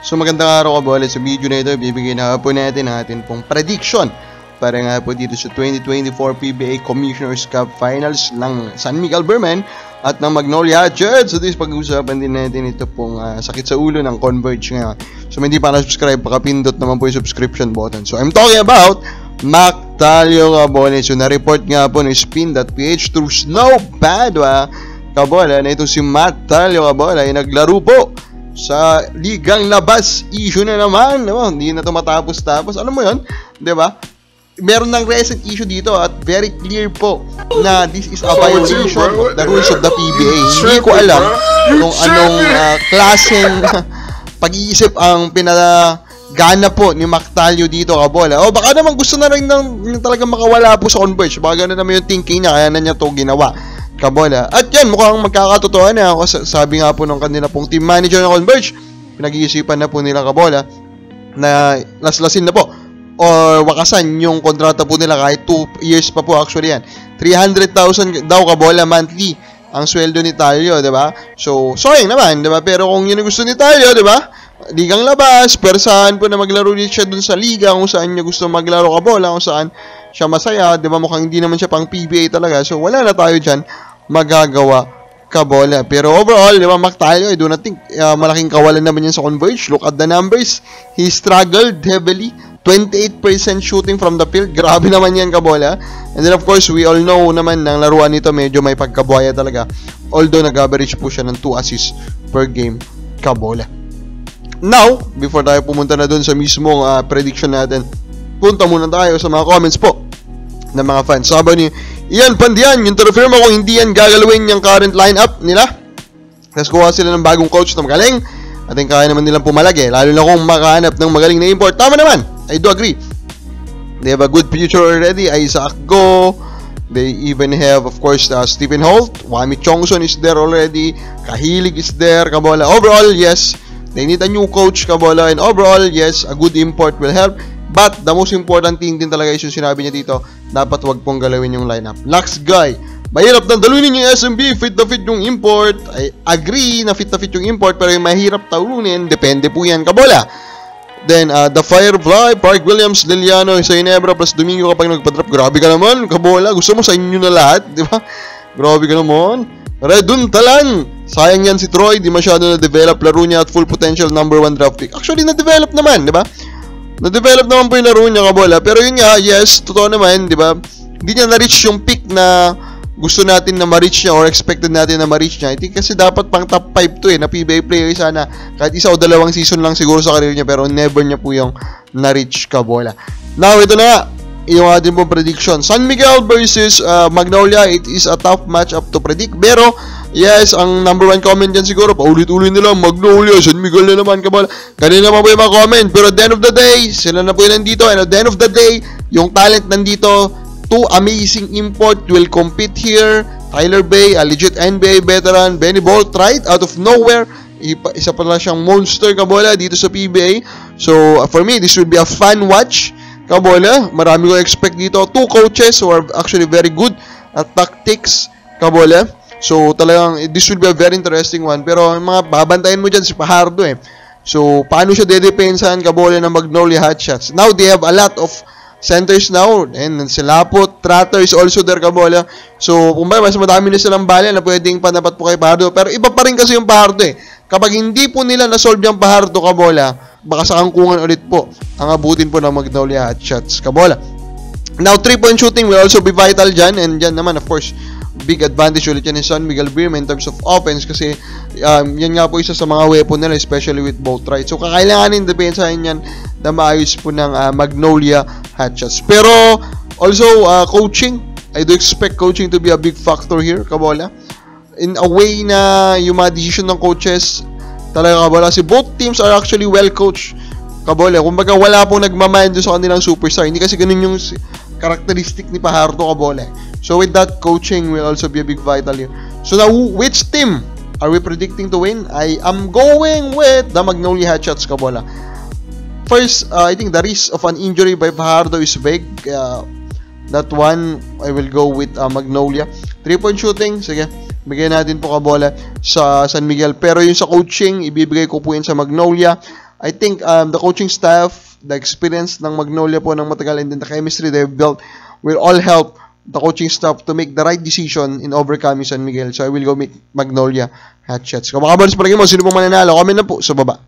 So magandang araw Kabola. Sa video na ito, bibigyan na po natin ang ating pong prediction para nga po dito sa 2024 PBA Commissioner's Cup Finals ng San Miguel Beermen at ng Magnolia Hatchets. So this pag-uusapan din natin ito pong sakit sa ulo ng Converge ngayon. So hindi pa na-subscribe, pakapindot naman po yung subscription button. So I'm talking about Mactalio Kabola. So na-report nga po ng Spin.ph through Snow Padua Kabola na ito si Mactalio Kabola ay naglaro po sa ligang labas. Issue na naman, diba? Hindi na ito matapos-tapos. Alam mo yun, diba? Meron ng recent issue dito at very clear po na this is a violation of the rules of the PBA. Hindi ko alam kung anong klaseng pag-iisip ang pinagana po ni Mactalio dito, Kabola. O baka naman gusto na rin ng talagang makawala po sa Converge. Baka gano'n naman yung thinking niya, kaya na niya ito ginawa, Kabola. At yan, mukhang magkakatotohan na. Sabi nga po ng kanila pong team manager ng Converge, pinag-iisipan na po nila, Kabola, na laslasin na po o wakasan yung kontrata po nila kahit 2 years pa po actually yan. 300,000 daw, Kabola, monthly ang sweldo ni Talio, diba? So, sayang naman, diba? Pero kung yun ang gusto ni Talio, diba? Ligang labas, persahan po na maglaro din siya dun sa liga kung saan niya gusto maglaro, Kabola, kung saan siya masaya, diba? Mukhang hindi naman siya pang PBA talaga. So, wala na tayo dyan magagawa, Kabola. Pero overall, di ba, Mactalio, I do not think malaking kawalan naman yan sa Converge. Look at the numbers. He struggled heavily. 28% shooting from the field. Grabe naman yan, Kabola. And then, of course, we all know naman ng laruan nito, medyo may pagkabuhaya talaga. Although, nag-average po siya ng 2 assists per game, Kabola. Now, before tayo pumunta na dun sa mismong prediction natin, punta muna tayo sa mga comments po ng mga fans. Sabi ni Ian Pandian, yung confirm ako hindi yan gagalawin yung current lineup nila. Tapos kuha sila ng bagong coach na magaling. At kaya naman nilang pumalagi. Lalo na kung makahanap ng magaling na import. Tama naman. I do agree. They have a good future already. Isaac Go. They even have, of course, Stephen Holt. Wami Chongson is there already. Kahilig is there, Kabola. Overall, yes. They need a new coach, Kabola. And overall, yes, a good import will help. But the most important thing din talaga is yung sinabi niya dito, dapat wag pong galawin yung lineup. Lux Guy, mahirap na dalunin yung SMB, fit na fit yung import. I agree na fit yung import, pero yung mahirap talunin, depende po yan, Kabola. Then, The Firefly, Park Williams, Liliano, sa Inebra, plus Domingo kapag nagpa-drop. Grabe ka naman, Kabola. Gusto mo sa inyo na lahat, di ba? Grabe ka naman. Redun Talan, sayang yan si Troy, di masyado na-develop laro niya at full potential number 1 draft pick. Actually, na-develop naman, di ba? Na-develop naman po yung laro niya, Kabola. Pero yun nga, yes, totoo naman, di ba? Hindi niya na-reach yung peak na gusto natin na ma-reach niya or expected natin na ma-reach niya. I think kasi dapat pang top 5 to na PBA player sana. Kahit isa o dalawang season lang siguro sa career niya, pero never niya po yung na-reach, Kabola. Now, ito na nga, yung ating pong prediction. San Miguel versus Magnolia, it is a tough match-up to predict. Pero, yes, ang number 1 comment dyan siguro, paulit-ulit nila, Magnolia, San Miguel na naman, Kabola. Kanina naman po yung mga comment, pero at the end of the day, sila na po yung nandito, and at the end of the day, yung talent nandito, 2 amazing import will compete here. Tyler Bay, a legit NBA veteran, Benny Bolt, right out of nowhere, isa pa lang siyang monster, Kabola, dito sa PBA. So, for me, this will be a fun watch, Kabola. Marami ko expect dito. 2 coaches who are actually very good at tactics, Kabola. So, talagang, this will be a very interesting one. Pero, mga babantayan mo dyan si Pajardo So, paano siya dedepensahan, Kabola, ng Magnolia Hatchets? Now, they have a lot of centers now. And si Lapot, Tratter is also there, Kabola. So, kung ba, mas madami na silang bala na pwedeng panapat po kay Pajardo. Pero iba pa rin kasi yung Pajardo Kapag hindi po nila na-solve yung Pajardo, Kabola, baka sa kangkungan ulit po ang abutin po ng Magnolia Hatchets, Kabola. Now, 3-point shooting will also be vital dyan. And dyan naman, of course, big advantage ulit yan ni San Miguel Beermen in terms of offense kasi yan nga po isa sa mga weapon nila, especially with both right. So, kakailanganin depensahin yan na maayos po ng Magnolia Hatchets. Pero, also, coaching. I do expect coaching to be a big factor here, Kabola. In a way na yung mga decision ng coaches talaga, Kabola, si both teams are actually well coached, Kabola. Kumbaga wala pong nagmamind doon sa kanilang superstar. Hindi kasi ganun yung characteristic ni Pajardo, Kabola. So with that, coaching will also be a big vital here. So now, which team are we predicting to win? I am going with the Magnolia Hatchets, Kabola. First, I think the risk of an injury by Pajardo is big. That one, I will go with Magnolia. 3-point shooting, sige. Bigyan natin po, Kabola, sa San Miguel. Pero yung sa coaching, ibibigay ko po yan sa Magnolia. I think the coaching staff, the experience ng Magnolia po ng matagal, and then the chemistry they've built will all help the coaching staff to make the right decision in overcoming San Miguel. So I will go with Magnolia Hotshots. Kung makabalas palagi mo, sino pong mananalo? Comment na po sa baba.